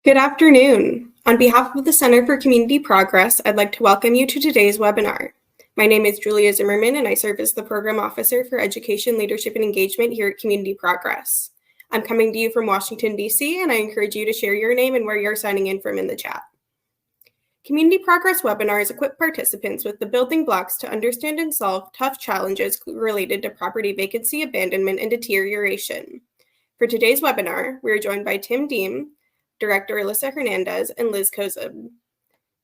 Good afternoon. On behalf of the Center for Community Progress, I'd like to welcome you to today's webinar. My name is Julia Zimmerman, and I serve as the Program Officer for Education, Leadership, and Engagement here at Community Progress. I'm coming to you from Washington, D.C., and I encourage you to share your name and where you're signing in from in the chat. Community Progress webinars equip participants with the building blocks to understand and solve tough challenges related to property vacancy, abandonment, and deterioration. For today's webinar, we are joined by Tim Deem, Director Alyssa Hernandez, and Liz Kozub.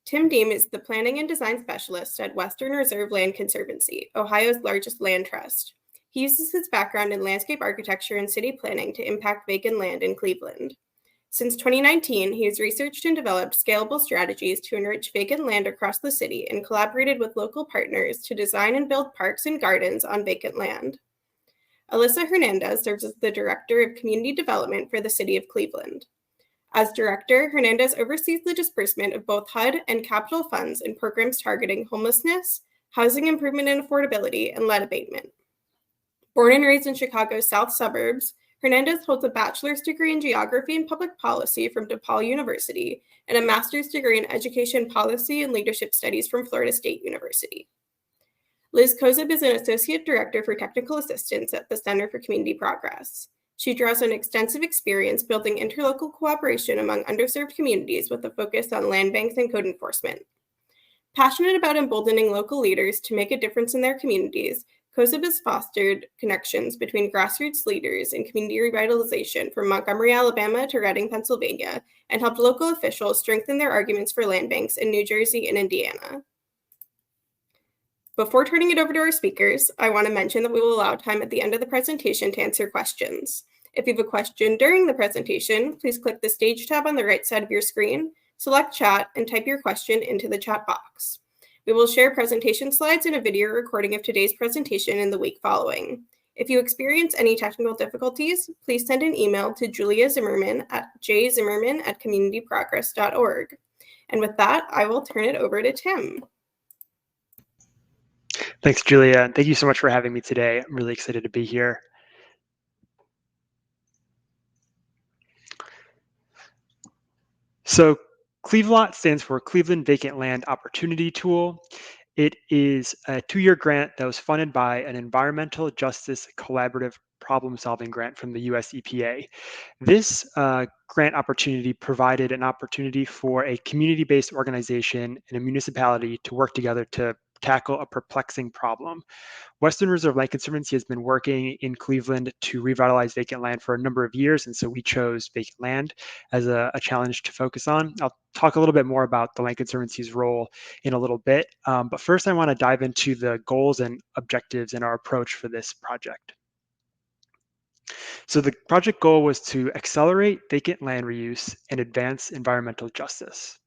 Tim Deem is the Planning and Design Specialist at Western Reserve Land Conservancy, Ohio's largest land trust. He uses his background in landscape architecture and city planning to impact vacant land in Cleveland. Since 2019, he has researched and developed scalable strategies to enrich vacant land across the city and collaborated with local partners to design and build parks and gardens on vacant land. Alyssa Hernandez serves as the Director of Community Development for the City of Cleveland. As director, Hernandez oversees the disbursement of both HUD and capital funds in programs targeting homelessness, housing improvement and affordability, and lead abatement. Born and raised in Chicago's south suburbs, Hernandez holds a bachelor's degree in geography and public policy from DePaul University and a master's degree in education policy and leadership studies from Florida State University. Liz Kozub is an associate director for technical assistance at the Center for Community Progress. She draws on extensive experience building interlocal cooperation among underserved communities with a focus on land banks and code enforcement. Passionate about emboldening local leaders to make a difference in their communities, Kozub has fostered connections between grassroots leaders in community revitalization from Montgomery, Alabama to Reading, Pennsylvania, and helped local officials strengthen their arguments for land banks in New Jersey and Indiana. Before turning it over to our speakers, I want to mention that we will allow time at the end of the presentation to answer questions. If you have a question during the presentation, please click the Stage tab on the right side of your screen, select Chat, and type your question into the chat box. We will share presentation slides and a video recording of today's presentation in the week following. If you experience any technical difficulties, please send an email to Julia Zimmerman at jzimmerman@communityprogress.org. And with that, I will turn it over to Tim. Thanks, Julia, and thank you so much for having me today. I'm really excited to be here. So CLEVLOT stands for Cleveland Vacant Land Opportunity Tool. It is a 2-year grant that was funded by an Environmental Justice Collaborative Problem-Solving Grant from the US EPA. This grant opportunity provided an opportunity for a community-based organization and a municipality to work together to tackle a perplexing problem. Western Reserve Land Conservancy has been working in Cleveland to revitalize vacant land for a number of years, and so we chose vacant land as a challenge to focus on. I'll talk a little bit more about the Land Conservancy's role in a little bit, but first I want to dive into the goals and objectives and our approach for this project. So the project goal was to accelerate vacant land reuse and advance environmental justice.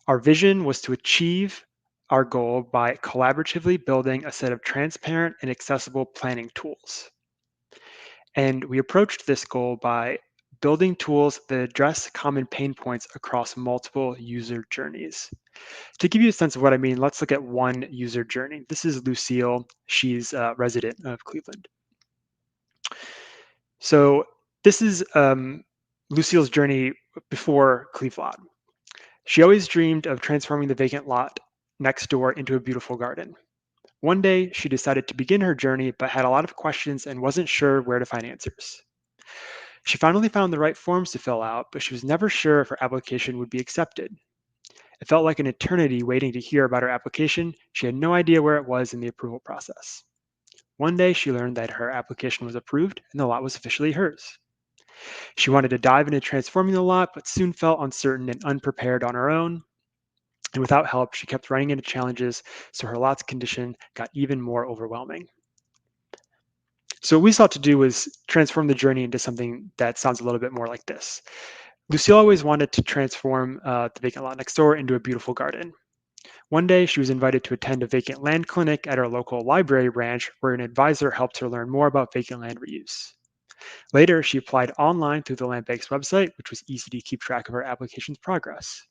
Our vision was to achieve our goal by collaboratively building a set of transparent and accessible planning tools. And we approached this goal by building tools that address common pain points across multiple user journeys. To give you a sense of what I mean, let's look at one user journey. This is Lucille. She's a resident of Cleveland. So this is Lucille's journey before CLEVLOT. She always dreamed of transforming the vacant lot next door into a beautiful garden. One day, she decided to begin her journey, but had a lot of questions and wasn't sure where to find answers. She finally found the right forms to fill out, but she was never sure if her application would be accepted. It felt like an eternity waiting to hear about her application. She had no idea where it was in the approval process. One day, she learned that her application was approved and the lot was officially hers. She wanted to dive into transforming the lot, but soon felt uncertain and unprepared on her own. And without help, she kept running into challenges, so her lot's condition got even more overwhelming. So what we sought to do was transform the journey into something that sounds a little bit more like this. Lucille always wanted to transform the vacant lot next door into a beautiful garden. One day, she was invited to attend a vacant land clinic at our local library branch, where an advisor helped her learn more about vacant land reuse. Later, she applied online through the Land Bank's website, which was easy to keep track of her application's progress.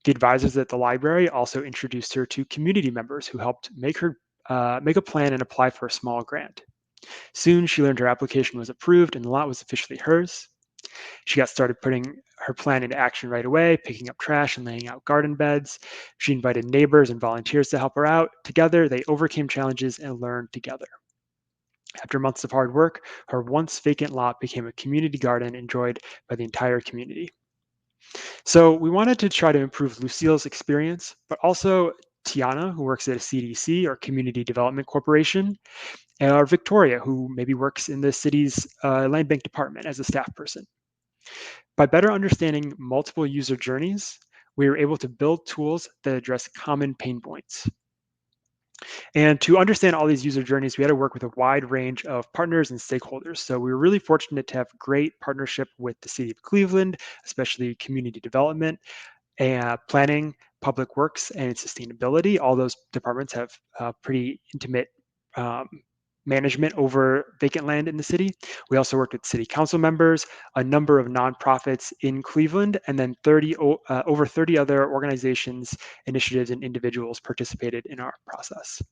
The advisors at the library also introduced her to community members who helped make a plan and apply for a small grant. Soon, she learned her application was approved and the lot was officially hers. She got started putting her plan into action right away, picking up trash and laying out garden beds. She invited neighbors and volunteers to help her out. Together, they overcame challenges and learned together. After months of hard work, her once vacant lot became a community garden enjoyed by the entire community. So we wanted to try to improve Lucille's experience, but also Tiana, who works at a CDC or Community Development Corporation, or Victoria, who maybe works in the city's land bank department as a staff person. By better understanding multiple user journeys, we were able to build tools that address common pain points. And to understand all these user journeys, we had to work with a wide range of partners and stakeholders. So we were really fortunate to have great partnership with the City of Cleveland, especially community development, and planning, public works, and sustainability. All those departments have pretty intimate um, management over vacant land in the city. We also worked with city council members, a number of nonprofits in Cleveland, and then over 30 other organizations, initiatives, and individuals participated in our process.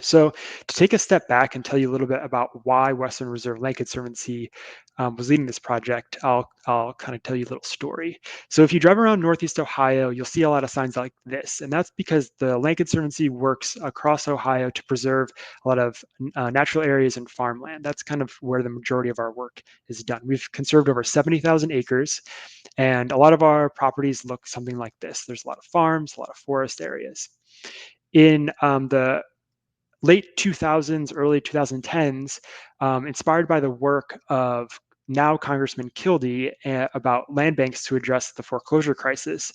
So to take a step back and tell you a little bit about why Western Reserve Land Conservancy was leading this project, I'll kind of tell you a little story. So if you drive around Northeast Ohio, you'll see a lot of signs like this, and that's because the Land Conservancy works across Ohio to preserve a lot of natural areas and farmland. That's kind of where the majority of our work is done. We've conserved over 70,000 acres, and a lot of our properties look something like this. There's a lot of farms, a lot of forest areas. In the late 2000s, early 2010s, inspired by the work of now Congressman Kildee about land banks to address the foreclosure crisis.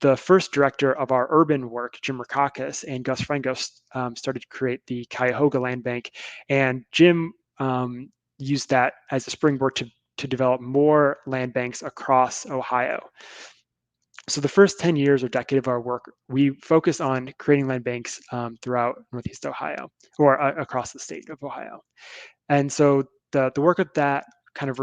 The first director of our urban work, Jim Rakakis, and Gus Franco started to create the Cuyahoga Land Bank. And Jim used that as a springboard to develop more land banks across Ohio. So the first 10 years or decade of our work, we focus on creating land banks throughout Northeast Ohio or across the state of Ohio. And so the work of that kind of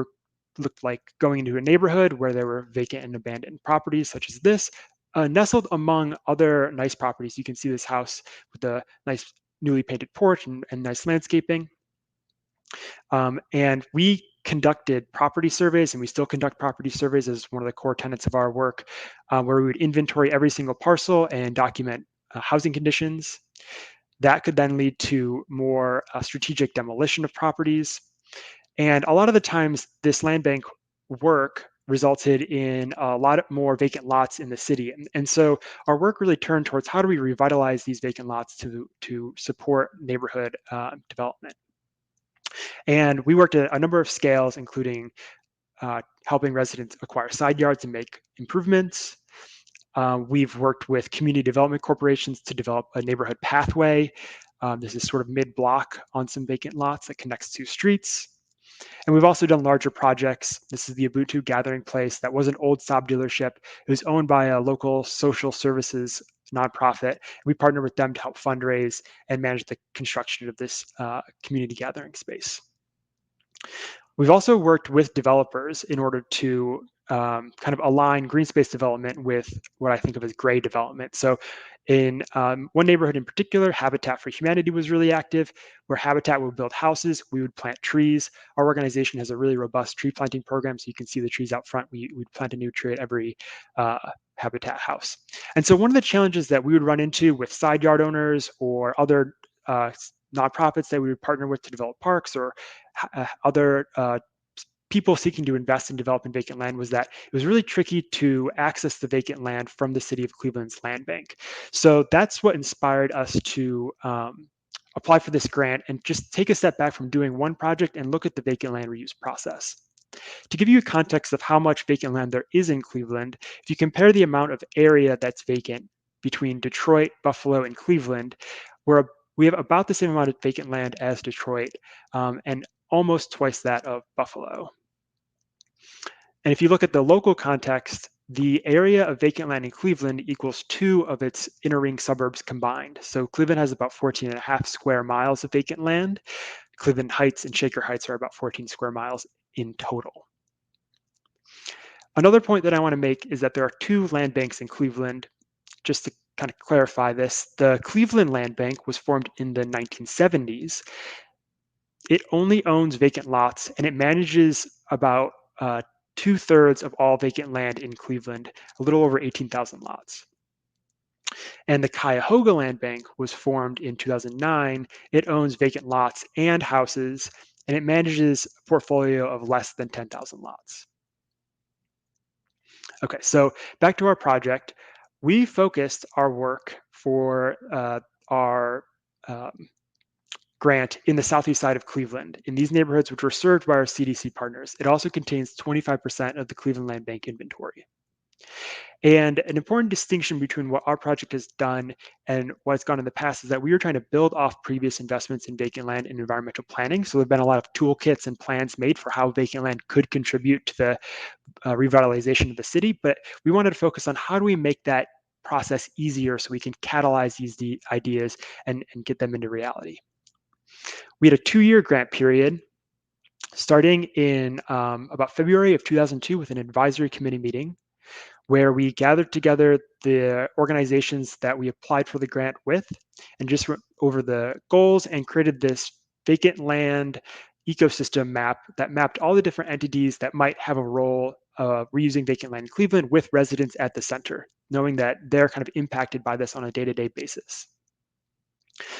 looked like going into a neighborhood where there were vacant and abandoned properties such as this, nestled among other nice properties. You can see this house with a nice newly painted porch and nice landscaping. And we conducted property surveys, and we still conduct property surveys as one of the core tenets of our work, where we would inventory every single parcel and document housing conditions. That could then lead to more strategic demolition of properties. And a lot of the times, this land bank work resulted in a lot more vacant lots in the city. And so our work really turned towards how do we revitalize these vacant lots to support neighborhood development. And we worked at a number of scales, including helping residents acquire side yards and make improvements. We've worked with community development corporations to develop a neighborhood pathway. This is sort of mid-block on some vacant lots that connects two streets. And we've also done larger projects. This is the Ubuntu Gathering Place. That was an old Saab dealership. It was owned by a local social services nonprofit. We partnered with them to help fundraise and manage the construction of this community gathering space. We've also worked with developers in order to kind of align green space development with what I think of as gray development. So in one neighborhood in particular, Habitat for Humanity was really active, where Habitat would build houses, we would plant trees. Our organization has a really robust tree planting program, so you can see the trees out front. We'd plant a new tree at every Habitat house. And so one of the challenges that we would run into with side yard owners or other nonprofits that we would partner with to develop parks or other people seeking to invest in developing vacant land was that it was really tricky to access the vacant land from the City of Cleveland's land bank. So that's what inspired us to apply for this grant and just take a step back from doing one project and look at the vacant land reuse process. To give you a context of how much vacant land there is in Cleveland, if you compare the amount of area that's vacant between Detroit, Buffalo, and Cleveland, we have about the same amount of vacant land as Detroit and almost twice that of Buffalo. And if you look at the local context, the area of vacant land in Cleveland equals 2 of its inner ring suburbs combined. So Cleveland has about 14.5 square miles of vacant land. Cleveland Heights and Shaker Heights are about 14 square miles in total. Another point that I want to make is that there are 2 land banks in Cleveland. Just to kind of clarify this, the Cleveland Land Bank was formed in the 1970s. It only owns vacant lots, and it manages about 2/3 of all vacant land in Cleveland, a little over 18,000 lots. And the Cuyahoga Land Bank was formed in 2009. It owns vacant lots and houses, and it manages a portfolio of less than 10,000 lots. Okay, so back to our project. We focused our work for our um, grant in the southeast side of Cleveland, in these neighborhoods which were served by our CDC partners. It also contains 25% of the Cleveland Land Bank inventory. And an important distinction between what our project has done and what's gone in the past is that we were trying to build off previous investments in vacant land and environmental planning. So there have been a lot of toolkits and plans made for how vacant land could contribute to the revitalization of the city, but we wanted to focus on how do we make that process easier so we can catalyze these ideas and get them into reality. We had a 2-year grant period starting in about February of 2002 with an advisory committee meeting where we gathered together the organizations that we applied for the grant with and just went over the goals and created this vacant land ecosystem map that mapped all the different entities that might have a role reusing vacant land in Cleveland with residents at the center, knowing that they're kind of impacted by this on a day-to-day basis.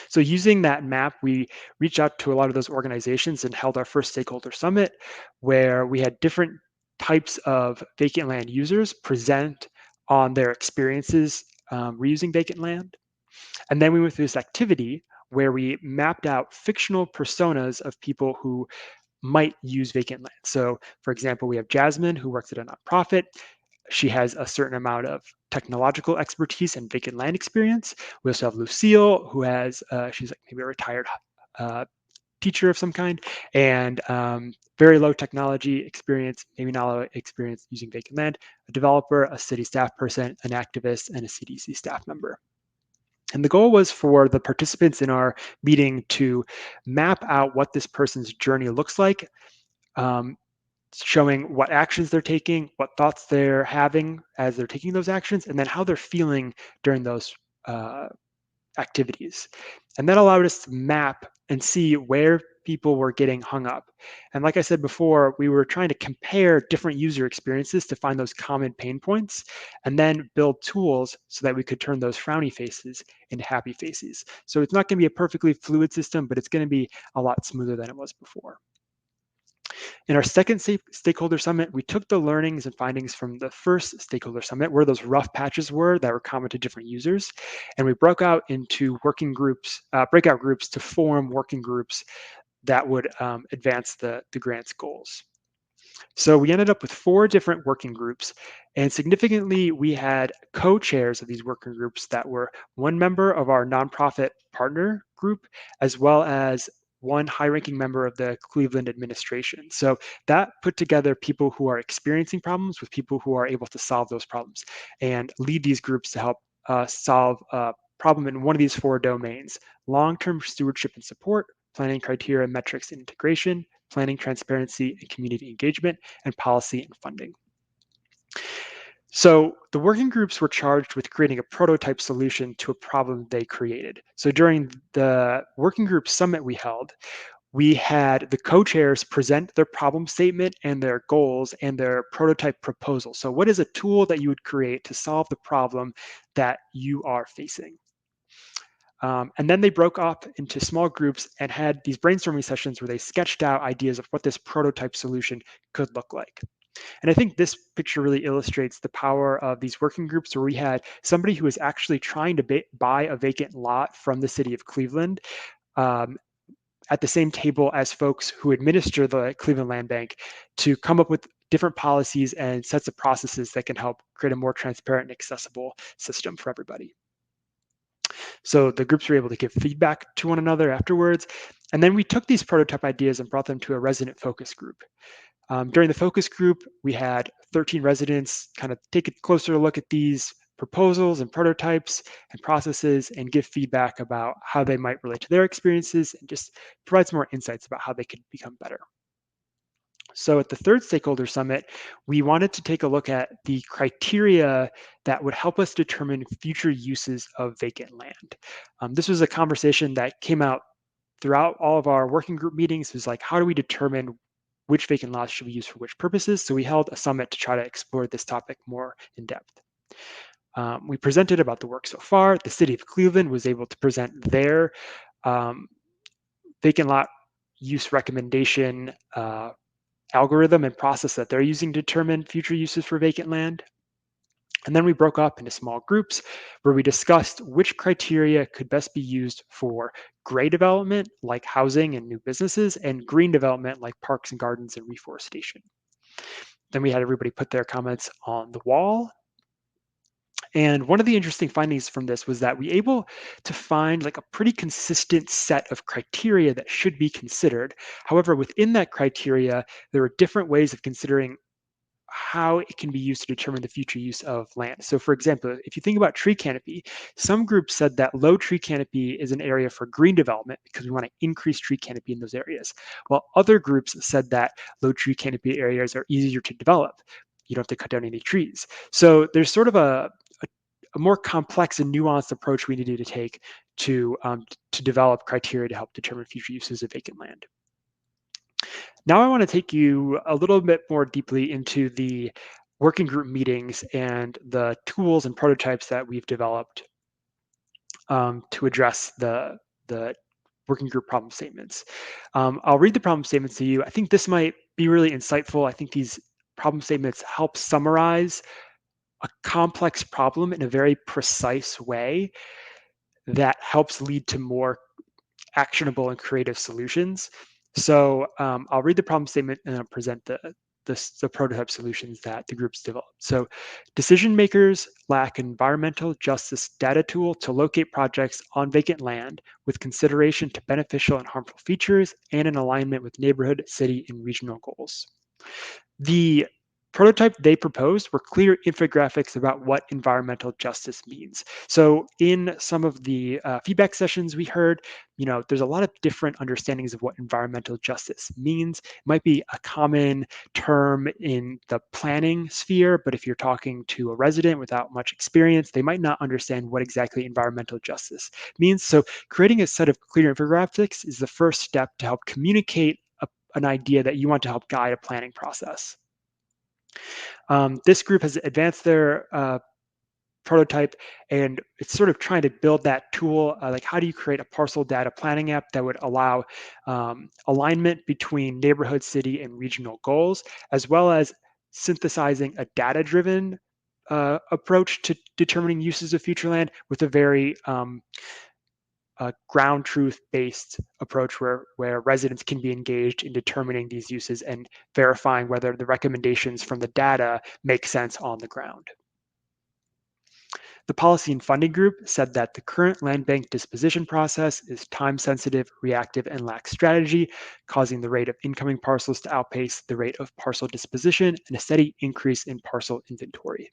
So using that map, we reached out to a lot of those organizations and held our first stakeholder summit where we had different types of vacant land users present on their experiences reusing vacant land. And then we went through this activity where we mapped out fictional personas of people who might use vacant land. So for example, we have Jasmine who works at a nonprofit. She has a certain amount of technological expertise and vacant land experience. We also have Lucille, who has, she's like maybe a retired teacher of some kind, and very low technology experience, maybe not a lot of experience using vacant land, a developer, a city staff person, an activist, and a CDC staff member. And the goal was for the participants in our meeting to map out what this person's journey looks like, showing what actions they're taking, what thoughts they're having as they're taking those actions, and then how they're feeling during those activities. And that allowed us to map and see where people were getting hung up. And like I said before, we were trying to compare different user experiences to find those common pain points and then build tools so that we could turn those frowny faces into happy faces. So it's not going to be a perfectly fluid system, but it's going to be a lot smoother than it was before. In our second stakeholder summit, we took the learnings and findings from the first stakeholder summit, where those rough patches were that were common to different users, and we broke out into working groups, breakout groups to form working groups that would advance the grant's goals. So we ended up with 4 different working groups, and significantly, we had co-chairs of these working groups that were one member of our nonprofit partner group, as well as one high-ranking member of the Cleveland administration. So that put together people who are experiencing problems with people who are able to solve those problems and lead these groups to help solve a problem in one of these 4 domains: long-term stewardship and support, planning criteria, metrics, and integration, planning transparency and community engagement, and policy and funding. So the working groups were charged with creating a prototype solution to a problem they created. So during the working group summit we held, we had the co-chairs present their problem statement and their goals and their prototype proposal. So what is a tool that you would create to solve the problem that you are facing? And then they broke up into small groups and had these brainstorming sessions where they sketched out ideas of what this prototype solution could look like. And I think this picture really illustrates the power of these working groups where we had somebody who was actually trying to buy a vacant lot from the city of Cleveland at the same table as folks who administer the Cleveland Land Bank to come up with different policies and sets of processes that can help create a more transparent and accessible system for everybody. So the groups were able to give feedback to one another afterwards. And then we took these prototype ideas and brought them to a resident focus group. During the focus group, we had 13 residents kind of take a closer look at these proposals and prototypes and processes and give feedback about how they might relate to their experiences and just provide some more insights about how they could become better. So at the third stakeholder summit, we wanted to take a look at the criteria that would help us determine future uses of vacant land. This was a conversation that came out throughout all of our working group meetings. It was like, how do we determine which vacant lots should be used for which purposes. So we held a summit to try to explore this topic more in depth. We presented about the work so far. The city of Cleveland was able to present their vacant lot use recommendation algorithm and process that they're using to determine future uses for vacant land. And then we broke up into small groups where we discussed which criteria could best be used for gray development, like housing and new businesses, and green development, like parks and gardens and reforestation. Then we had everybody put their comments on the wall. And one of the interesting findings from this was that we were able to find like a pretty consistent set of criteria that should be considered. However, within that criteria, there are different ways of considering how it can be used to determine the future use of land. So for example, if you think about tree canopy, some groups said that low tree canopy is an area for green development because we want to increase tree canopy in those areas, while other groups said that low tree canopy areas are easier to develop. You don't have to cut down any trees. So there's sort of a more complex and nuanced approach we needed to take to develop criteria to help determine future uses of vacant land. Now I want to take you a little bit more deeply into the working group meetings and the tools and prototypes that we've developed to address the working group problem statements. I'll read the problem statements to you. I think this might be really insightful. I think these problem statements help summarize a complex problem in a very precise way that helps lead to more actionable and creative solutions. So I'll read the problem statement and I'll present the prototype solutions that the groups developed. So decision makers lack an environmental justice data tool to locate projects on vacant land with consideration to beneficial and harmful features and in alignment with neighborhood, city, and regional goals. The prototype they proposed were clear infographics about what environmental justice means. So in some of the feedback sessions we heard, there's a lot of different understandings of what environmental justice means. It might be a common term in the planning sphere, but if you're talking to a resident without much experience, they might not understand what exactly environmental justice means. So creating a set of clear infographics is the first step to help communicate an idea that you want to help guide a planning process. This group has advanced their prototype, and it's sort of trying to build that tool, like how do you create a parcel data planning app that would allow alignment between neighborhood, city, and regional goals, as well as synthesizing a data-driven approach to determining uses of future land with a very ground truth based approach where residents can be engaged in determining these uses and verifying whether the recommendations from the data make sense on the ground. The policy and funding group said that the current land bank disposition process is time sensitive, reactive, and lacks strategy, causing the rate of incoming parcels to outpace the rate of parcel disposition and a steady increase in parcel inventory.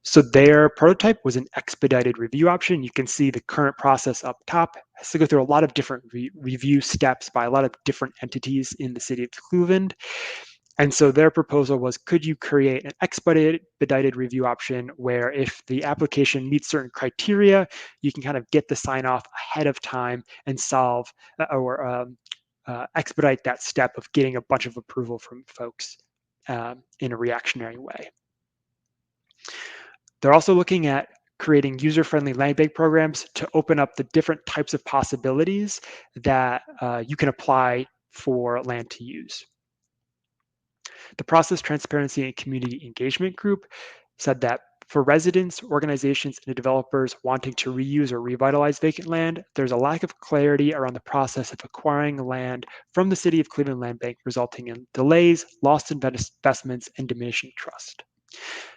So their prototype was an expedited review option. You can see the current process up top has to go through a lot of different review steps by a lot of different entities in the city of Cleveland. And so their proposal was, could you create an expedited review option where if the application meets certain criteria, you can kind of get the sign off ahead of time and solve or expedite that step of getting a bunch of approval from folks in a reactionary way. They're also looking at creating user-friendly land bank programs to open up the different types of possibilities that you can apply for land to use. The Process Transparency and Community Engagement Group said that for residents, organizations, and developers wanting to reuse or revitalize vacant land, there's a lack of clarity around the process of acquiring land from the City of Cleveland Land Bank, resulting in delays, lost investments, and diminishing trust.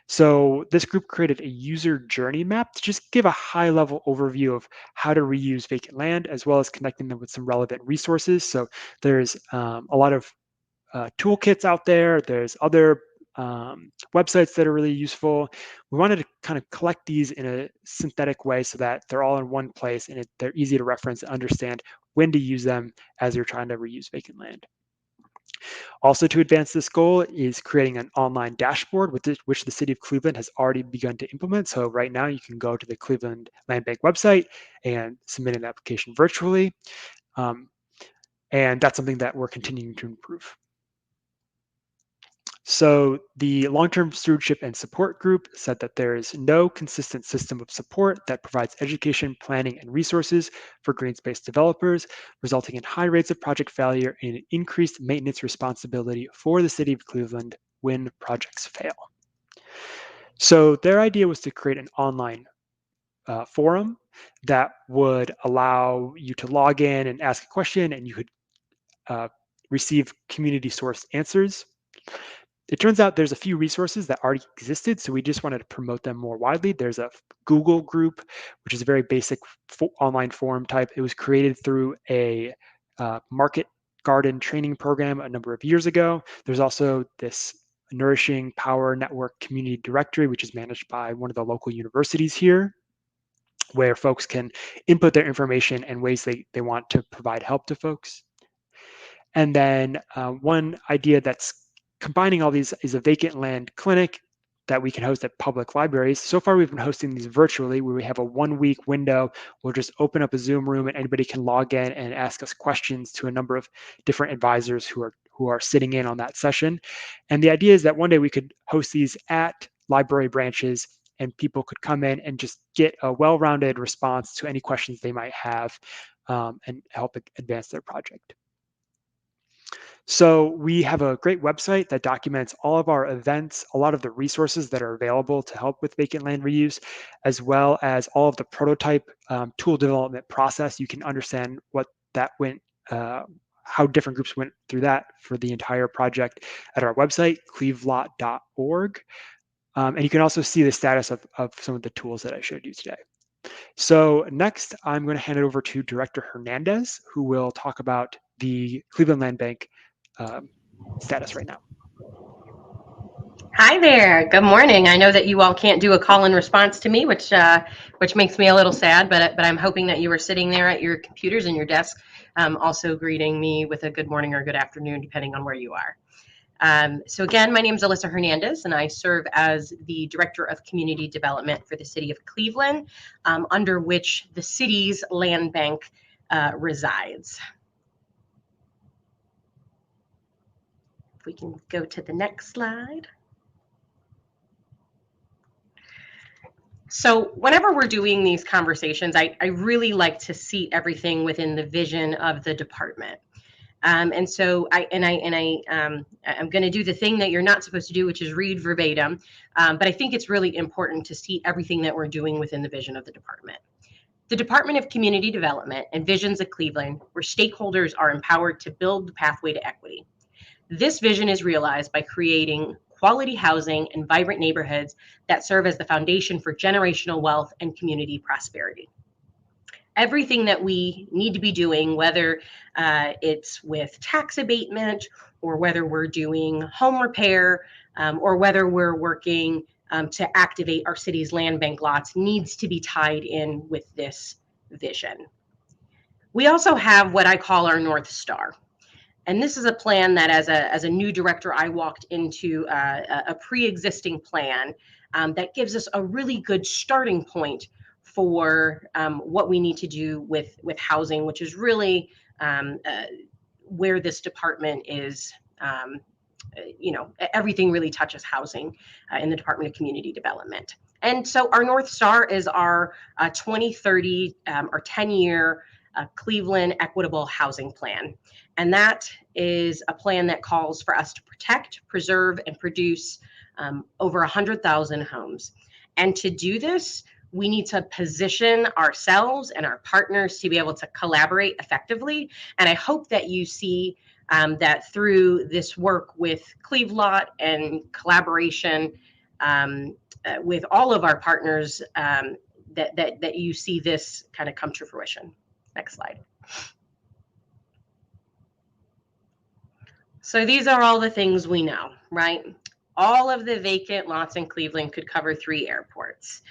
So this group created a user journey map to just give a high-level overview of how to reuse vacant land, as well as connecting them with some relevant resources. So there's a lot of toolkits out there. There's other websites that are really useful. We wanted to kind of collect these in a synthetic way so that they're all in one place and they're easy to reference and understand when to use them as you're trying to reuse vacant land. Also, to advance this goal is creating an online dashboard which the City of Cleveland has already begun to implement. So right now you can go to the Cleveland Land Bank website and submit an application virtually. And that's something that we're continuing to improve. So the long-term stewardship and support group said that there is no consistent system of support that provides education, planning, and resources for green space developers, resulting in high rates of project failure and increased maintenance responsibility for the city of Cleveland when projects fail. So their idea was to create an online forum that would allow you to log in and ask a question, and you could receive community sourced answers. It turns out there's a few resources that already existed, so we just wanted to promote them more widely. There's a Google group, which is a very basic online forum type. It was created through a market garden training program a number of years ago. There's also this Nourishing Power Network community directory, which is managed by one of the local universities here, where folks can input their information and ways they want to provide help to folks. And then one idea that's combining all these is a vacant land clinic that we can host at public libraries. So far, we've been hosting these virtually, where we have a 1-week window. We'll just open up a Zoom room and anybody can log in and ask us questions to a number of different advisors who are sitting in on that session. And the idea is that one day we could host these at library branches and people could come in and just get a well-rounded response to any questions they might have and help advance their project. So we have a great website that documents all of our events, a lot of the resources that are available to help with vacant land reuse, as well as all of the prototype tool development process. You can understand what that went, how different groups went through that for the entire project at our website, CLEVLOT.org. And you can also see the status of some of the tools that I showed you today. So next, I'm going to hand it over to Director Hernandez, who will talk about the Cleveland Land Bank status right now. Hi there. Good morning. I know that you all can't do a call and response to me, which makes me a little sad, but I'm hoping that you are sitting there at your computers and your desk, also greeting me with a good morning or good afternoon, depending on where you are. So again, my name is Alyssa Hernandez, and I serve as the Director of Community Development for the City of Cleveland, under which the city's land bank resides. If we can go to the next slide. So whenever we're doing these conversations, I really like to see everything within the vision of the department. And so I'm going to do the thing that you're not supposed to do, which is read verbatim. But I think it's really important to see everything that we're doing within the vision of the department. The Department of Community Development envisions a Cleveland where stakeholders are empowered to build the pathway to equity. This vision is realized by creating quality housing and vibrant neighborhoods that serve as the foundation for generational wealth and community prosperity. Everything that we need to be doing, whether it's with tax abatement or whether we're doing home repair or whether we're working to activate our city's land bank lots, needs to be tied in with this vision. We also have what I call our North Star. And this is a plan that as a new director, I walked into a pre-existing plan that gives us a really good starting point for what we need to do with housing, which is really where this department is, everything really touches housing in the Department of Community Development. And so our North Star is our 2030 or 10-year Cleveland Equitable Housing Plan. And that is a plan that calls for us to protect, preserve, and produce over 100,000 homes. And to do this, we need to position ourselves and our partners to be able to collaborate effectively. And I hope that you see that through this work with CLEVLOT and collaboration with all of our partners, that you see this kind of come to fruition. Next slide. So these are all the things we know, right? All of the vacant lots in Cleveland could cover 3 airports.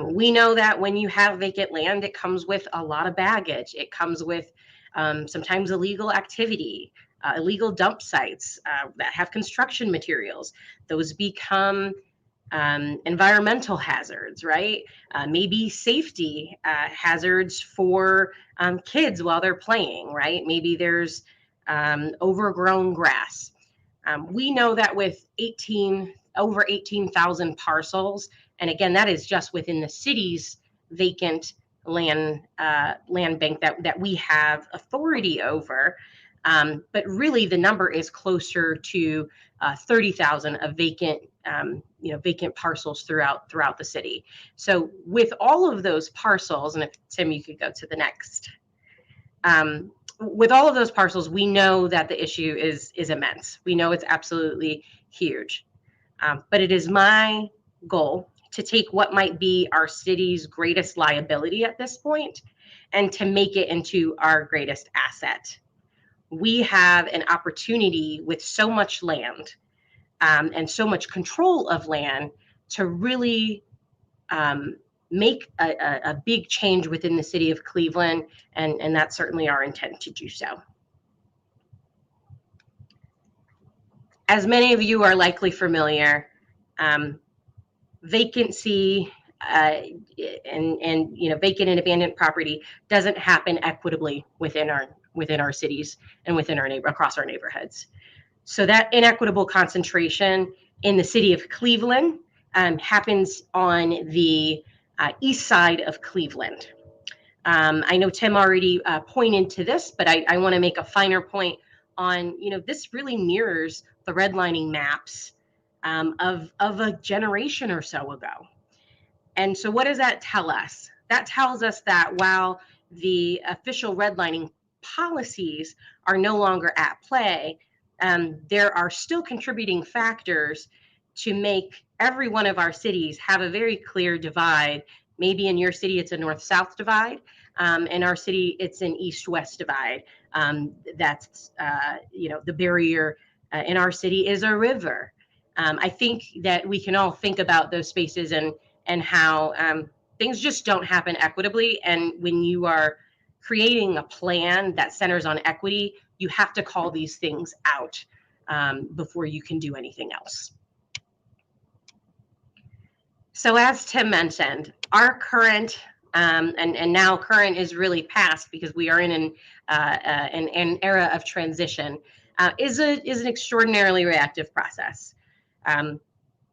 We know that when you have vacant land, it comes with a lot of baggage. It comes with sometimes illegal activity, illegal dump sites that have construction materials. Those become environmental hazards, right? Maybe safety hazards for kids while they're playing, right? Maybe there's overgrown grass. We know that with over 18,000 parcels, and again, that is just within the city's vacant land bank that we have authority over. But really, the number is closer to 30,000 of vacant, vacant parcels throughout the city. So, with all of those parcels, and if Tim, you could go to the next. With all of those parcels, we know that the issue is immense. We know it's absolutely huge. But it is my goal to take what might be our city's greatest liability at this point and to make it into our greatest asset. We have an opportunity with so much land and so much control of land to really make a big change within the city of Cleveland, and that's certainly our intent to do so. As many of you are likely familiar, vacancy and vacant and abandoned property doesn't happen equitably within our cities and within across our neighborhoods. So that inequitable concentration in the city of Cleveland happens on the east side of Cleveland. I know Tim already pointed to this, but I want to make a finer point on, this really mirrors the redlining maps of a generation or so ago. And so what does that tell us? That tells us that while the official redlining policies are no longer at play, there are still contributing factors to make every one of our cities have a very clear divide. Maybe in your city, it's a north-south divide. In our city, it's an east-west divide. That's, the barrier in our city is a river. I think that we can all think about those spaces and how things just don't happen equitably. And when you are creating a plan that centers on equity, you have to call these things out before you can do anything else. So as Tim mentioned, our current, and now current is really past because we are in an era of transition, is an extraordinarily reactive process.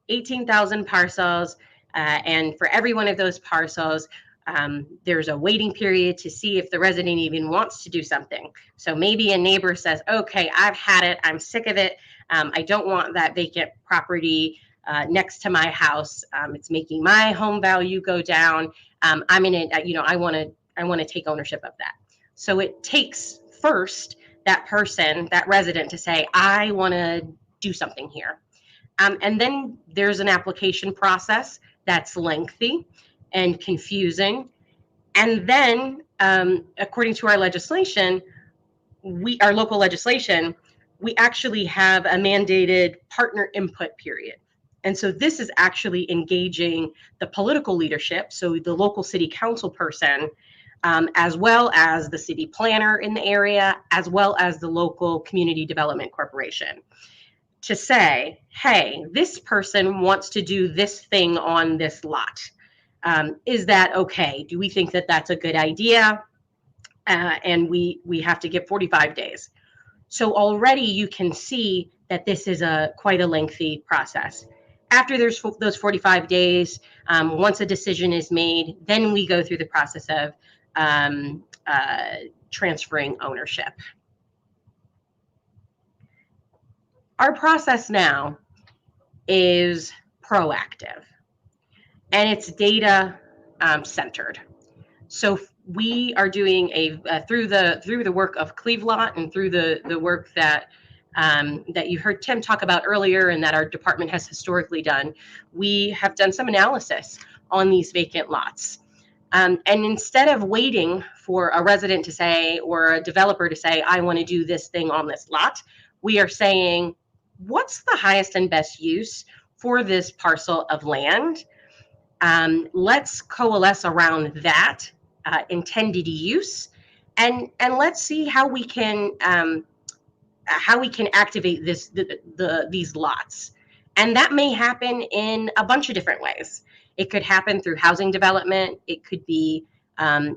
18,000 parcels, and for every one of those parcels, there's a waiting period to see if the resident even wants to do something. So maybe a neighbor says, okay, I've had it, I'm sick of it, I don't want that vacant property next to my house. It's making my home value go down. I'm in it, I want to take ownership of that. So it takes first that person, that resident, to say, I want to do something here. And then there's an application process that's lengthy and confusing. And then, according to our legislation, our local legislation, we actually have a mandated partner input period. And so this is actually engaging the political leadership, so the local city council person, as well as the city planner in the area, as well as the local community development corporation, to say, hey, this person wants to do this thing on this lot. Is that okay? Do we think that that's a good idea? And we have to give 45 days. So already you can see that this is quite a lengthy process. After there's those 45 days, once a decision is made, then we go through the process of transferring ownership. Our process now is proactive, and it's data centered. So we are doing through the work of CLEVLOT and through the work that you heard Tim talk about earlier and that our department has historically done. We have done some analysis on these vacant lots. And instead of waiting for a resident to say, or a developer to say, I want to do this thing on this lot, we are saying, what's the highest and best use for this parcel of land? Let's coalesce around that intended use, and let's see how we can activate these lots. And that may happen in a bunch of different ways. It could happen through housing development. It could be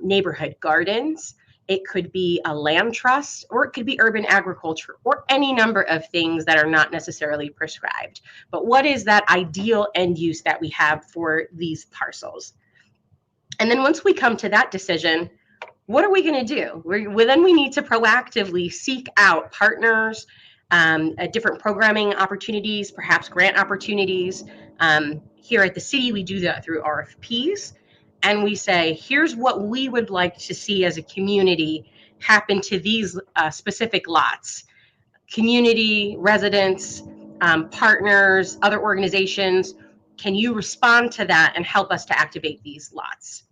neighborhood gardens. It could be a land trust, or it could be urban agriculture, or any number of things that are not necessarily prescribed. But what is that ideal end use that we have for these parcels? And then once we come to that decision, what are we going to do? Then we need to proactively seek out partners, different programming opportunities, perhaps grant opportunities. Here at the city, we do that through RFPs. And we say, here's what we would like to see as a community happen to these specific lots. Community, residents, partners, other organizations, can you respond to that and help us to activate these lots?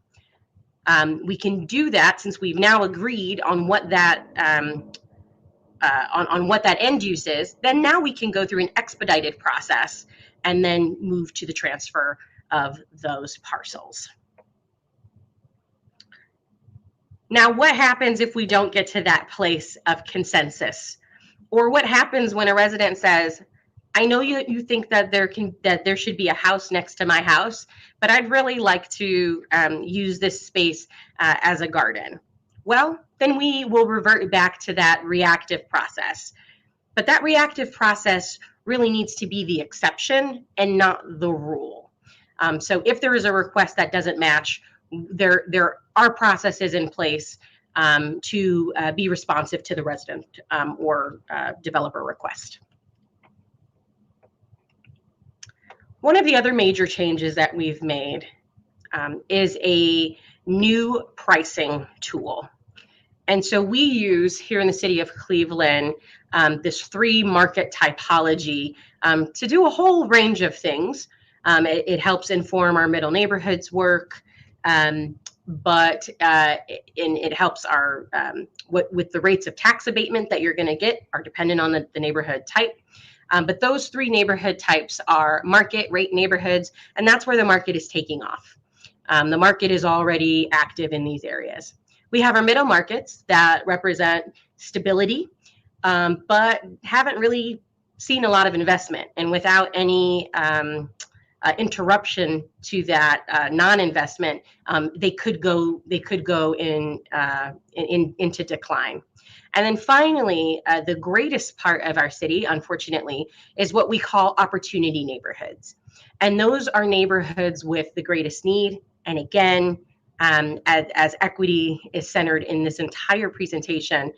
We can do that since we've now agreed on what that on what that end use is. Then now we can go through an expedited process and then move to the transfer of those parcels. Now, what happens if we don't get to that place of consensus? Or what happens when a resident says, I know you think that there should be a house next to my house, but I'd really like to use this space as a garden. Well, then we will revert back to that reactive process. But that reactive process really needs to be the exception and not the rule. So if there is a request that doesn't match, there are processes in place to be responsive to the resident or developer request. One of the other major changes that we've made is a new pricing tool. And so we use here in the city of Cleveland this 3 market typology to do a whole range of things. It helps inform our middle neighborhoods work, but it helps our with the rates of tax abatement that you're going to get are dependent on the neighborhood type. But those 3 neighborhood types are market rate neighborhoods, and that's where the market is taking off. The market is already active in these areas. We have our middle markets that represent stability, but haven't really seen a lot of investment. And without any interruption to that non-investment, they could go into decline. And then finally, the greatest part of our city, unfortunately, is what we call opportunity neighborhoods. And those are neighborhoods with the greatest need. And again, as equity is centered in this entire presentation,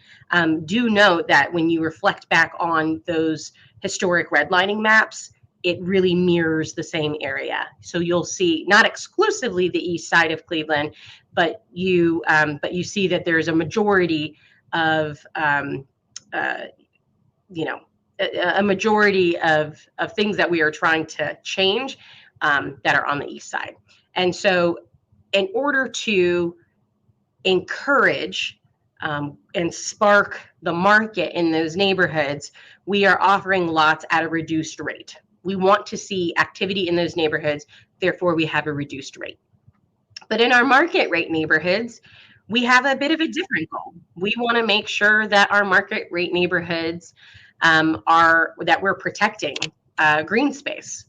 do note that when you reflect back on those historic redlining maps, it really mirrors the same area. So you'll see not exclusively the east side of Cleveland, but you see that there's a majority of a majority of things that we are trying to change that are on the east side. And so in order to encourage and spark the market in those neighborhoods, we are offering lots at a reduced rate. We want to see activity in those neighborhoods, therefore we have a reduced rate. But in our market rate neighborhoods, we have a bit of a different goal. We want to make sure that our market rate neighborhoods that we're protecting green space.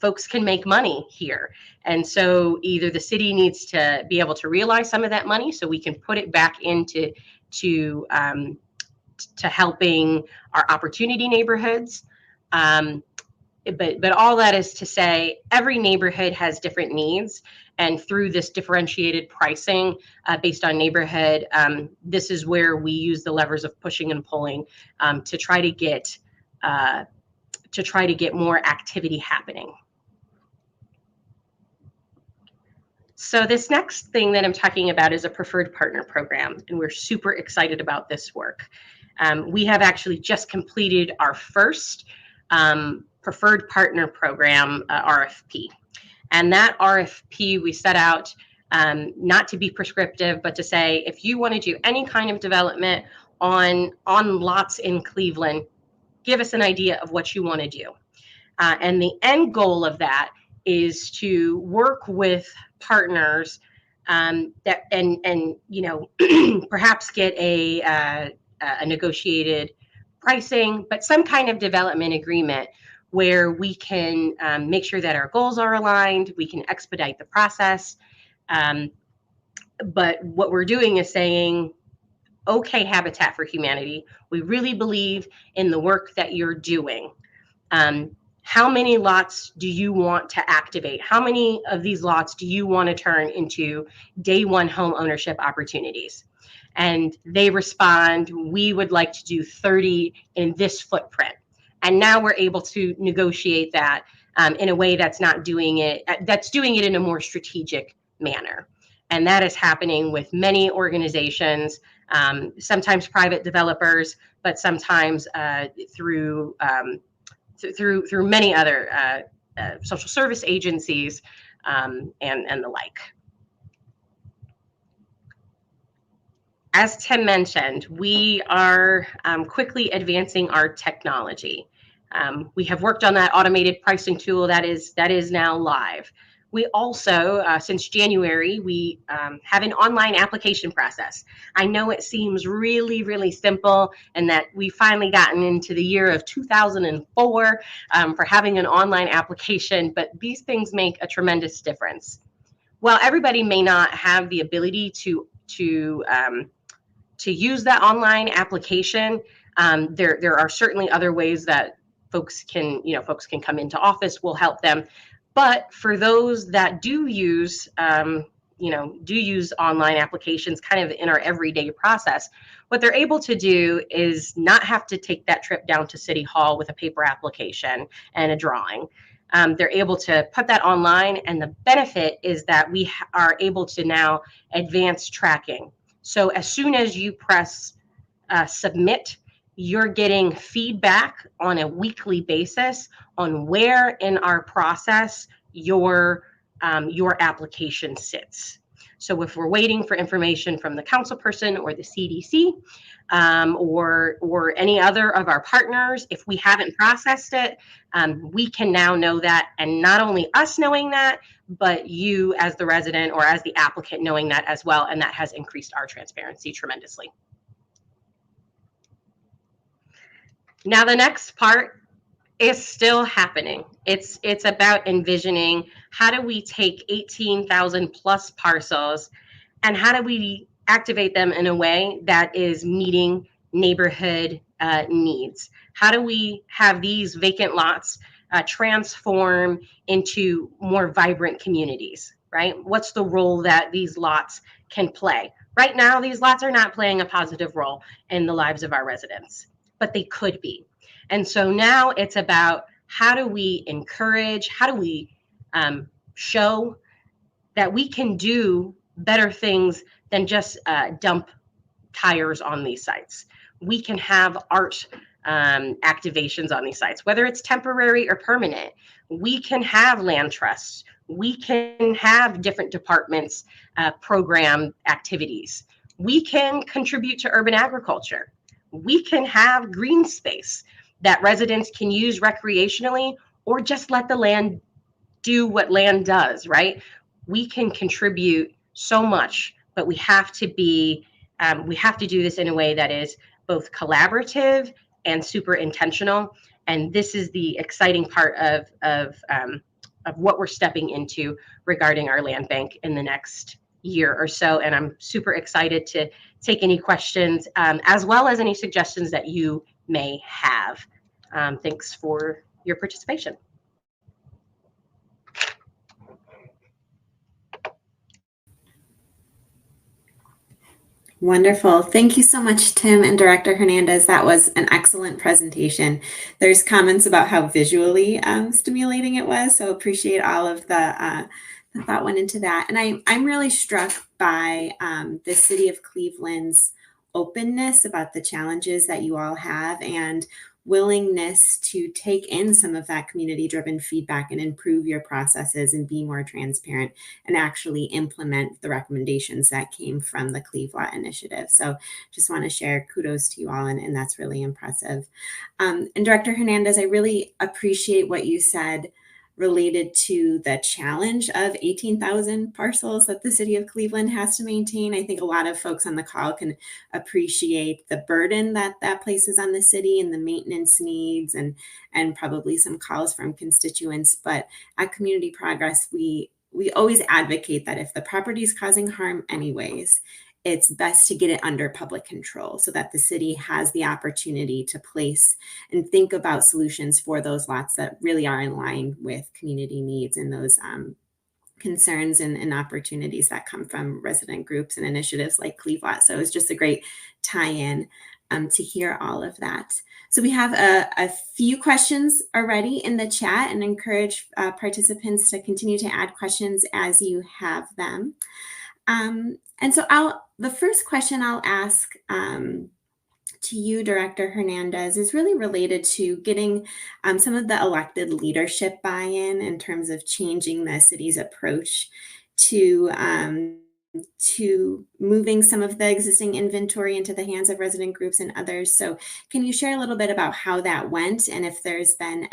Folks can make money here. And so either the city needs to be able to realize some of that money so we can put it back into helping our opportunity neighborhoods. But all that is to say, every neighborhood has different needs. And through this differentiated pricing based on neighborhood, this is where we use the levers of pushing and pulling to try to get more activity happening. So this next thing that I'm talking about is a preferred partner program, and we're super excited about this work. We have actually just completed our first preferred partner program RFP. And that RFP, we set out not to be prescriptive, but to say, if you want to do any kind of development on lots in Cleveland, give us an idea of what you want to do. And the end goal of that is to work with partners that perhaps get a negotiated pricing, but some kind of development agreement where we can make sure that our goals are aligned, we can expedite the process. But what we're doing is saying, okay, Habitat for Humanity, we really believe in the work that you're doing. How many lots do you want to activate? How many of these lots do you want to turn into day one home ownership opportunities? And they respond, we would like to do 30 in this footprint. And now we're able to negotiate that in a way that's not doing it, that's doing it in a more strategic manner. And that is happening with many organizations, sometimes private developers, but sometimes through many other social service agencies and the like. As Tim mentioned, we are quickly advancing our technology. We have worked on that automated pricing tool that is now live. We also, since January, we have an online application process. I know it seems really, really simple, and that we've finally gotten into the year of 2004 for having an online application, but these things make a tremendous difference. While everybody may not have the ability to use that online application, there are certainly other ways that folks can come into office. We'll help them. But for those that do use online applications kind of in our everyday process, what they're able to do is not have to take that trip down to City Hall with a paper application and a drawing. They're able to put that online, and the benefit is that we are able to now advance tracking. So as soon as you press submit, you're getting feedback on a weekly basis on where in our process your application sits. So if we're waiting for information from the council person or the CDC or any other of our partners, if we haven't processed it, we can now know that, and not only us knowing that, but you as the resident or as the applicant knowing that as well, and that has increased our transparency tremendously. Now the next part is still happening. It's about envisioning, how do we take 18,000 plus parcels and how do we activate them in a way that is meeting neighborhood needs? How do we have these vacant lots transform into more vibrant communities, right? What's the role that these lots can play? Right now, these lots are not playing a positive role in the lives of our residents, but they could be. And so now it's about, how do we encourage, how do we show that we can do better things than just dump tires on these sites. We can have art activations on these sites, whether it's temporary or permanent. We can have land trusts. We can have different departments program activities. We can contribute to urban agriculture. We can have green space that residents can use recreationally, or just let the land do what land does, right? We can contribute so much, but we have to be, we have to do this in a way that is both collaborative and super intentional. And this is the exciting part of what we're stepping into regarding our land bank in the next year or so. And I'm super excited to take any questions, as well as any suggestions that you may have. Thanks for your participation. Wonderful. Thank you so much, Tim and Director Hernandez. That was an excellent presentation. There's comments about how visually stimulating it was, so appreciate all of the thought went into that. And I'm really struck by the City of Cleveland's openness about the challenges that you all have, and willingness to take in some of that community-driven feedback and improve your processes and be more transparent and actually implement the recommendations that came from the CLEVLOT initiative. So just want to share kudos to you all, and that's really impressive. And Director Hernandez, I really appreciate what you said related to the challenge of 18,000 parcels that the City of Cleveland has to maintain. I think a lot of folks on the call can appreciate the burden that that places on the city and the maintenance needs, and probably some calls from constituents. But at Community Progress, we we always advocate that if the property is causing harm anyways, it's best to get it under public control so that the city has the opportunity to place and think about solutions for those lots that really are in line with community needs and those concerns and opportunities that come from resident groups and initiatives like CLEVLOT. So it's just a great tie-in to hear all of that. So we have a few questions already in the chat, and encourage participants to continue to add questions as you have them. And so the first question I'll ask to you, Director Hernandez, is really related to getting some of the elected leadership buy-in in terms of changing the city's approach to moving some of the existing inventory into the hands of resident groups and others. So can you share a little bit about how that went, and if there's been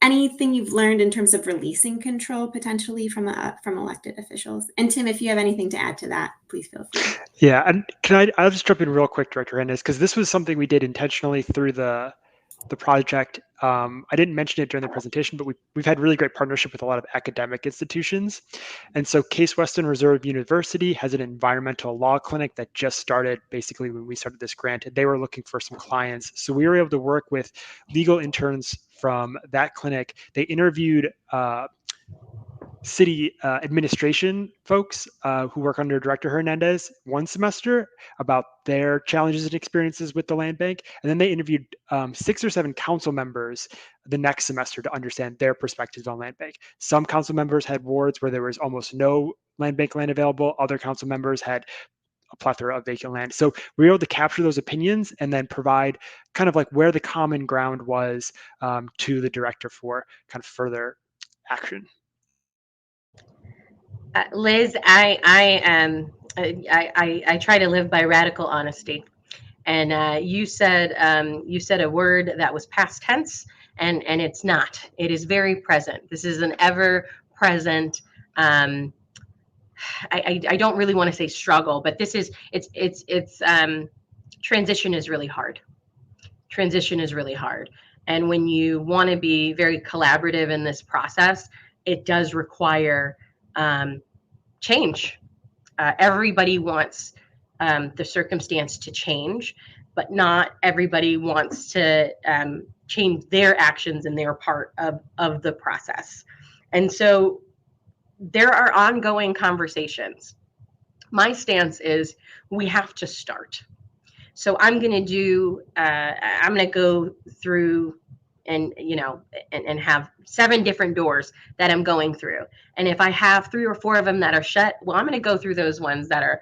anything you've learned in terms of releasing control potentially from elected officials? And Tim, if you have anything to add to that, please feel free. Yeah, and I'll just jump in real quick, Director Hernandez, because this was something we did intentionally through the project. I didn't mention it during the presentation, but we've had really great partnership with a lot of academic institutions. And so Case Western Reserve University has an environmental law clinic that just started basically when we started this grant, and they were looking for some clients. So we were able to work with legal interns from that clinic. They interviewed city administration folks who work under Director Hernandez one semester about their challenges and experiences with the land bank. And then they interviewed 6 or 7 council members the next semester to understand their perspectives on land bank. Some council members had wards where there was almost no land bank land available. Other council members had a plethora of vacant land. So we were able to capture those opinions and then provide kind of like where the common ground was to the director for kind of further action. Liz, I try to live by radical honesty, and you said a word that was past tense, and it's not. It is very present. This is an ever present. I don't really want to say struggle, but this is it's transition is really hard. Transition is really hard, and when you want to be very collaborative in this process, it does require change. Everybody wants the circumstance to change, but not everybody wants to change their actions and their part of the process. And so there are ongoing conversations. My stance is we have to start. So I'm going to go through and have 7 different doors that I'm going through. And if I have 3 or 4 of them that are shut, well, I'm going to go through those ones that are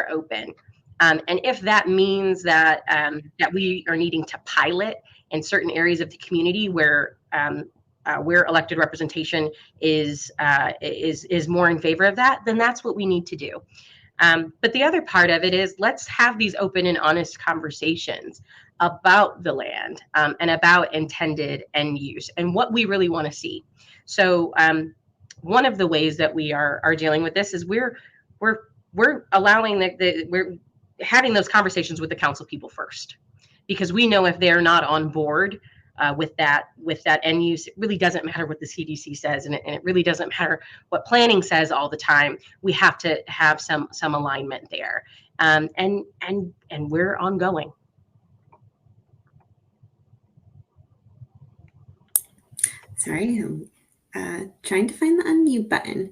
open. And if that means that we are needing to pilot in certain areas of the community where elected representation is more in favor of that, then that's what we need to do. But the other part of it is, let's have these open and honest conversations about the land and about intended end use and what we really want to see. So one of the ways that we are dealing with this is we're allowing we're having those conversations with the council people first, because we know if they're not on board with that end use, it really doesn't matter what the CDC says, and it really doesn't matter what planning says all the time. We have to have some alignment there, and we're ongoing. Sorry, I'm trying to find the unmute button.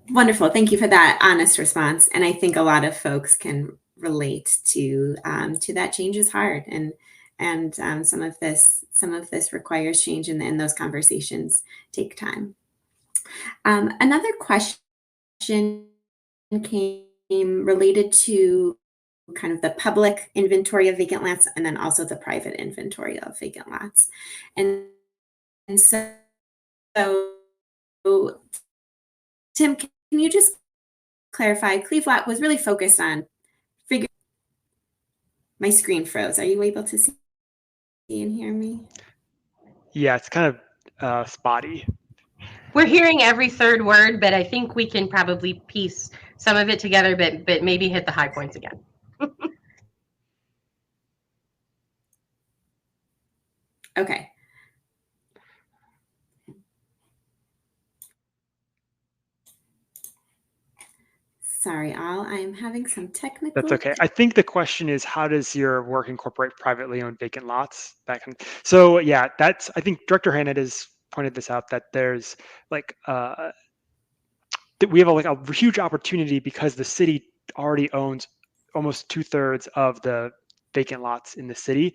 Wonderful, thank you for that honest response. And I think a lot of folks can relate to that. Change is hard, and some of this requires change, and those conversations take time. Another question came related to kind of the public inventory of vacant lots, and then also the private inventory of vacant lots. And so Tim, can you just clarify? CLEVLOT was really focused on figuring. My screen froze. Are you able to see and hear me? Yeah, it's kind of spotty. We're hearing every third word, but I think we can probably piece some of it together, but maybe hit the high points again. Okay. Sorry, all. I'm having some technical. That's okay. I think the question is, how does your work incorporate privately owned vacant lots? So yeah, I think Director Hernandez pointed this out, that there's like that we have a huge opportunity because the city already owns almost 2/3 of the vacant lots in the city.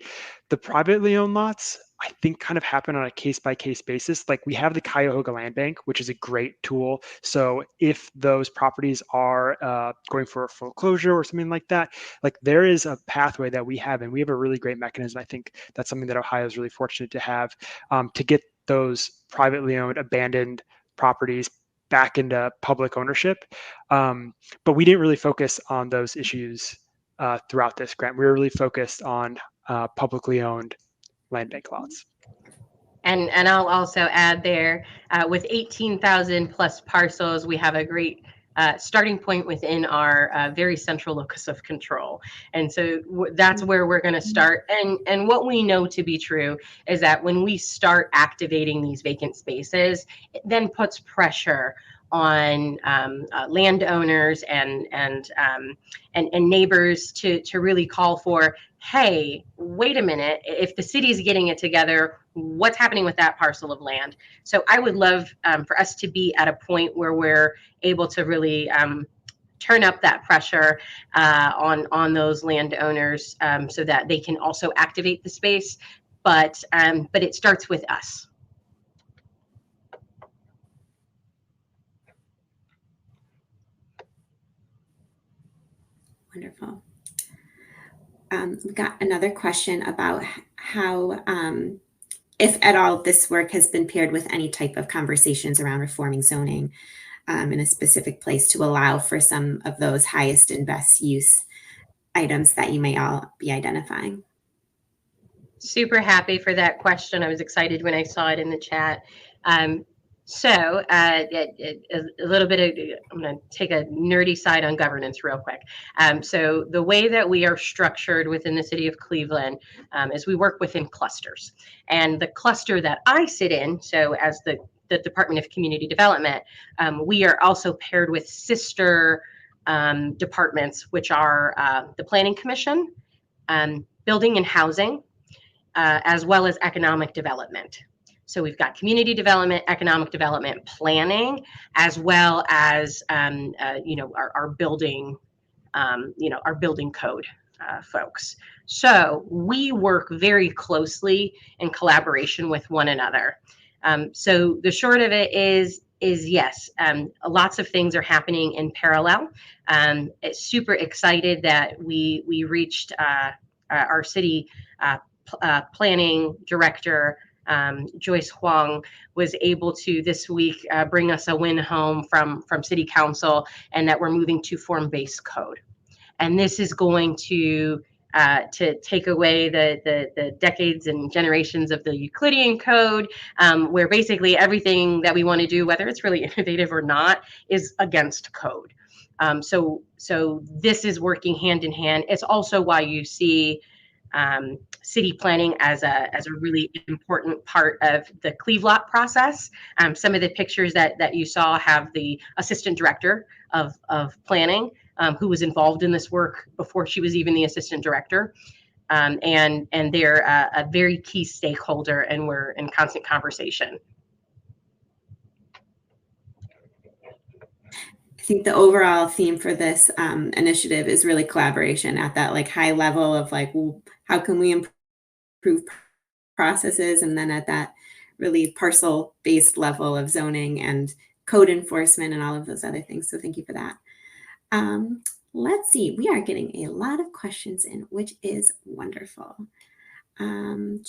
The privately owned lots, I think, kind of happen on a case-by-case basis. Like, we have the Cuyahoga Land Bank, which is a great tool. So if those properties are going for a foreclosure or something like that, like, there is a pathway that we have, and we have a really great mechanism. I think that's something that Ohio is really fortunate to have, to get those privately owned abandoned properties back into public ownership. But we didn't really focus on those issues throughout this grant. We were really focused on publicly owned land bank lots. And I'll also add there, with 18,000 plus parcels, we have a great starting point within our very central locus of control. And so that's where we're going to start. And what we know to be true is that when we start activating these vacant spaces, it then puts pressure on landowners and neighbors to really call for, hey, wait a minute, if the city's getting it together, what's happening with that parcel of land? So I would love for us to be at a point where we're able to really turn up that pressure on those landowners, so that they can also activate the space. But it starts with us. Wonderful. We've got another question about how, if at all, this work has been paired with any type of conversations around reforming zoning in a specific place to allow for some of those highest and best use items that you may all be identifying. Super happy for that question. I was excited when I saw it in the chat. So a little bit of, I'm going to take a nerdy side on governance real quick. So the way that we are structured within the city of Cleveland is we work within clusters. And the cluster that I sit in, so as the Department of Community Development, we are also paired with sister departments, which are the Planning Commission, Building and Housing, as well as Economic Development. So we've got community development, economic development, planning, as well as our building, our building code folks. So we work very closely in collaboration with one another. So the short of it is yes, lots of things are happening in parallel. It's super excited that we reached our city planning director, Joyce Huang, was able to this week bring us a win home from City Council, and that we're moving to form-based code. And this is going to take away the decades and generations of the Euclidean code, where basically everything that we want to do, whether it's really innovative or not, is against code. So this is working hand in hand. It's also why you see city planning as a really important part of the CLEVLOT process. Some of the pictures that you saw have the assistant director of planning, who was involved in this work before she was even the assistant director. And they're a very key stakeholder, and we're in constant conversation. I think the overall theme for this initiative is really collaboration at that high level of how can we improve processes, and then at that really parcel-based level of zoning and code enforcement and all of those other things. So thank you for that. Let's see, we are getting a lot of questions in, which is wonderful. Can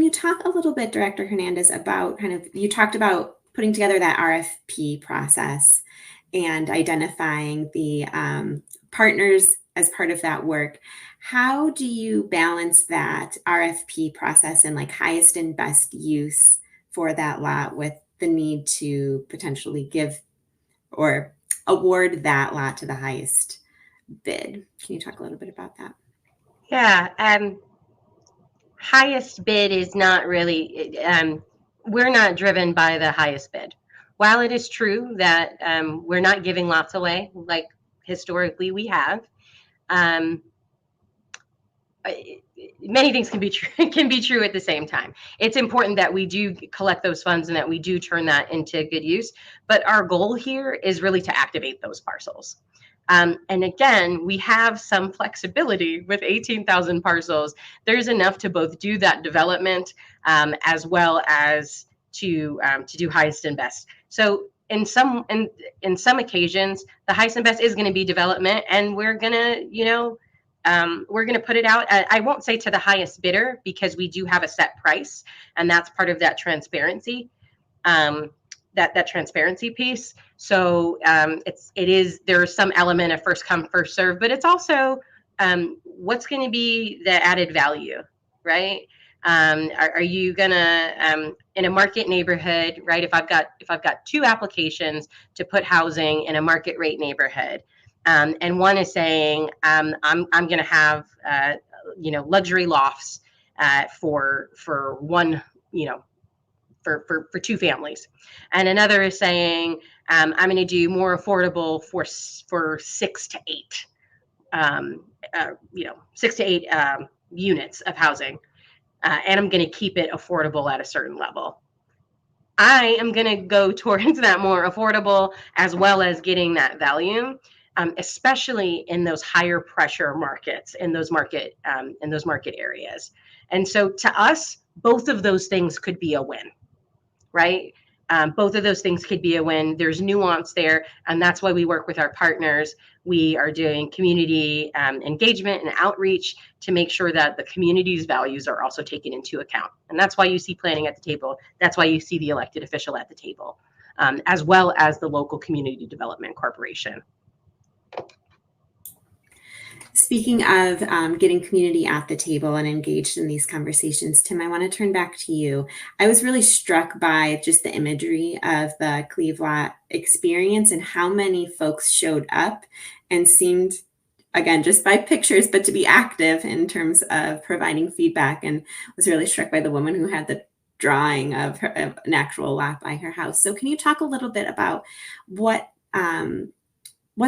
you talk a little bit, Director Hernandez, about you talked about putting together that RFP process and identifying the partners as part of that work. How do you balance that RFP process and highest and best use for that lot with the need to potentially give or award that lot to the highest bid? Can you talk a little bit about that? Yeah. Highest bid is not really, we're not driven by the highest bid. while it is true that we're not giving lots away like historically we have, many things can be true at the same time. It's important that we do collect those funds and that we do turn that into good use. But our goal here is really to activate those parcels. And again, we have some flexibility with 18,000 parcels. There's enough to both do that development as well as to do highest and best. So in some occasions, the highest and best is going to be development, and we're going to, we're going to put it out. I won't say to the highest bidder, because we do have a set price, and that's part of that transparency. That transparency piece. So there's some element of first come, first serve, but it's also what's going to be the added value, right? Are you gonna in a market neighborhood, right? If I've got 2 applications to put housing in a market rate neighborhood, and one is saying I'm going to have luxury lofts for one, for 2 families, and another is saying I'm going to do more affordable for 6 to 8 6 to 8 units of housing, and I'm going to keep it affordable at a certain level. I am going to go towards that more affordable, as well as getting that value, especially in those higher pressure markets, in those market areas. And so to us, both of those things could be a win, right? Both of those things could be a win. There's nuance there, and that's why we work with our partners. We are doing community engagement and outreach to make sure that the community's values are also taken into account. And that's why you see planning at the table. That's why you see the elected official at the table, as well as the local community development corporation. Speaking of getting community at the table and engaged in these conversations, Tim, I want to turn back to you. I was really struck by just the imagery of the CLEVLOT experience and how many folks showed up and seemed, again, just by pictures, but to be active in terms of providing feedback, and was really struck by the woman who had the drawing of an actual lot by her house. So can you talk a little bit about what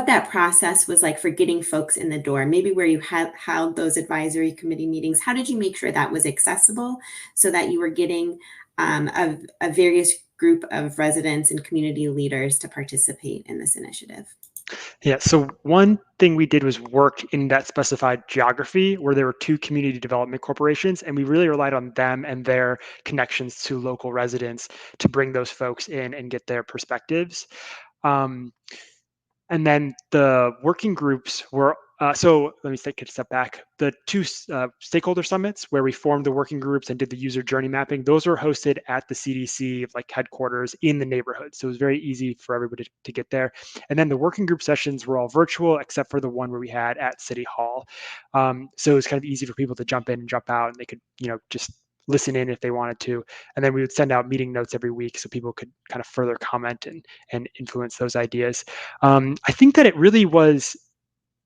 that process was like for getting folks in the door, maybe where you held those advisory committee meetings? How did you make sure that was accessible so that you were getting a various group of residents and community leaders to participate in this initiative? Yeah, so one thing we did was work in that specified geography where there were 2 community development corporations, and we really relied on them and their connections to local residents to bring those folks in and get their perspectives. And then the working groups were, so let me take a step back. The 2 stakeholder summits where we formed the working groups and did the user journey mapping, those were hosted at the CDC headquarters in the neighborhood. So it was very easy for everybody to get there. And then the working group sessions were all virtual, except for the one where we had at City Hall. So it was kind of easy for people to jump in and jump out, and they could, just listen in if they wanted to. And then we would send out meeting notes every week so people could kind of further comment and influence those ideas. I think that it really was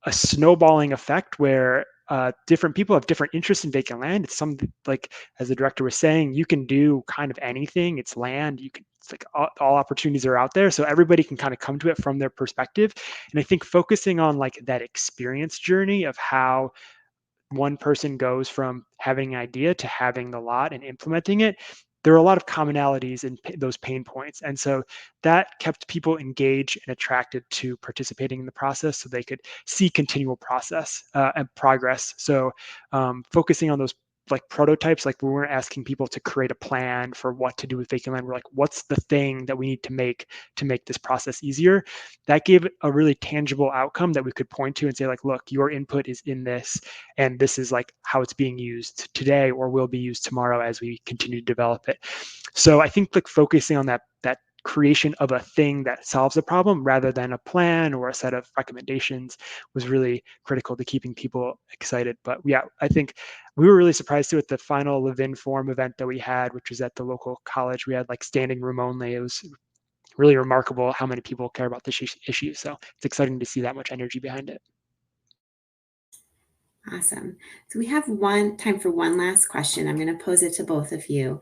a snowballing effect where different people have different interests in vacant land. It's something like, as the director was saying, you can do kind of anything. It's land. It's like all opportunities are out there. So everybody can kind of come to it from their perspective. And I think focusing on that experience journey of how one person goes from having an idea to having the lot and implementing it, there are a lot of commonalities in those pain points. And so that kept people engaged and attracted to participating in the process so they could see continual process and progress. So focusing on those prototypes, we weren't asking people to create a plan for what to do with vacant land. We're like, what's the thing that we need to make this process easier? That gave a really tangible outcome that we could point to and say, look, your input is in this, and this is how it's being used today or will be used tomorrow as we continue to develop it. So I think focusing on that creation of a thing that solves a problem rather than a plan or a set of recommendations was really critical to keeping people excited. But yeah, I think we were really surprised too at the final Levin Forum event that we had, which was at the local college. We had standing room only. It was really remarkable how many people care about this issue. So it's exciting to see that much energy behind it. Awesome. So we have time for one last question. I'm going to pose it to both of you.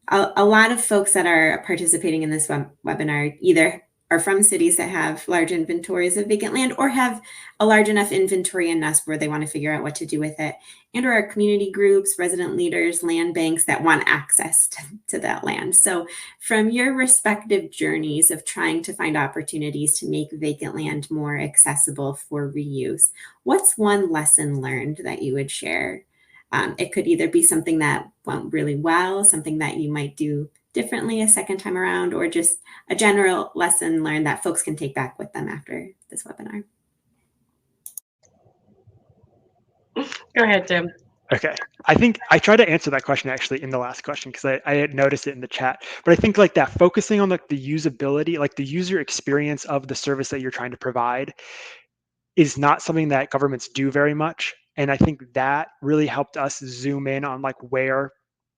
a lot of folks that are participating in this webinar either are from cities that have large inventories of vacant land or have a large enough inventory in us where they want to figure out what to do with it, and or our community groups, resident leaders, land banks that want access to that land. So from your respective journeys of trying to find opportunities to make vacant land more accessible for reuse, what's one lesson learned that you would share? It could either be something that went really well, something that you might do differently a second time around, or just a general lesson learned that folks can take back with them after this webinar. Go ahead, Tim. Okay. I think I tried to answer that question actually in the last question because I had noticed it in the chat. But I think like that focusing on like the usability, like the user experience of the service that you're trying to provide is not something that governments do very much. And I think that really helped us zoom in on like where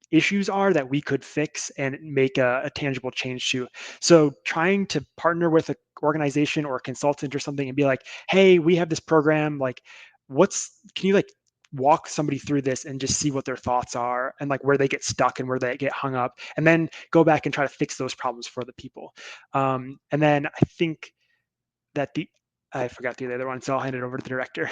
issues are that we could fix and make a tangible change to. So trying to partner with an organization or a consultant or something and be like, hey, we have this program, like can you like walk somebody through this and just see what their thoughts are and like where they get stuck and where they get hung up, and then go back and try to fix those problems for the people. And then I think that I forgot the other one, so I'll hand it over to the director.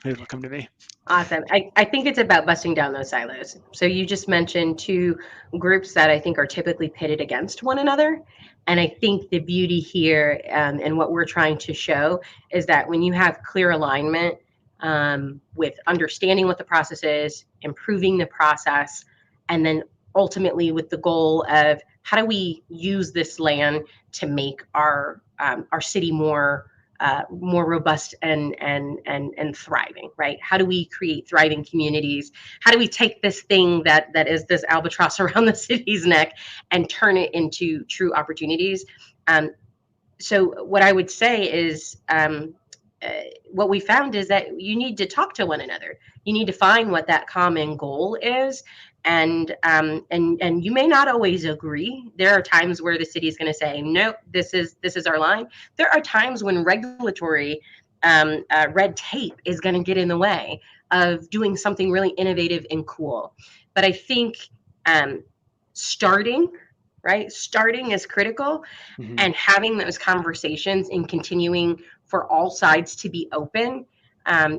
Maybe it'll come to me. Awesome. I think it's about busting down those silos. So you just mentioned two groups that I think are typically pitted against one another. And I think the beauty here and what we're trying to show is that when you have clear alignment with understanding what the process is, improving the process, and then ultimately with the goal of how do we use this land to make our city more robust and thriving, right? How do we create thriving communities? How do we take this thing that is this albatross around the city's neck and turn it into true opportunities? So what I would say is what we found is that you need to talk to one another. You need to find what that common goal is. And you may not always agree. There are times where the city is going to say, no, this is our line. There are times when regulatory red tape is going to get in the way of doing something really innovative and cool. But I think starting is critical, and having those conversations and continuing for all sides to be open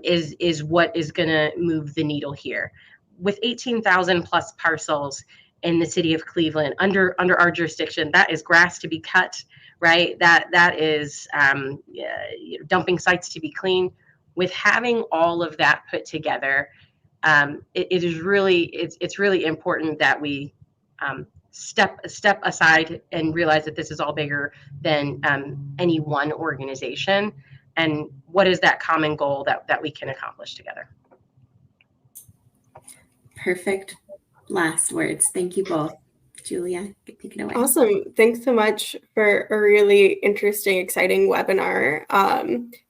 is what is going to move the needle here. With 18,000 plus parcels in the city of Cleveland under our jurisdiction, that is grass to be cut, right? That is dumping sites to be cleaned. With having all of that put together, it's really important that we step aside and realize that this is all bigger than any one organization, and what is that common goal that we can accomplish together. Perfect last words. Thank you both. Julia, take it away. Awesome. Thanks so much for a really interesting, exciting webinar.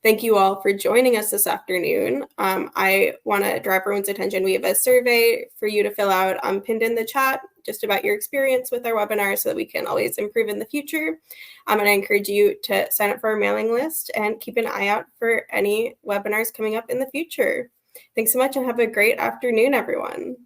Thank you all for joining us this afternoon. I want to draw everyone's attention. We have a survey for you to fill out pinned in the chat just about your experience with our webinar so that we can always improve in the future. And I encourage you to sign up for our mailing list and keep an eye out for any webinars coming up in the future. Thanks so much and have a great afternoon, everyone.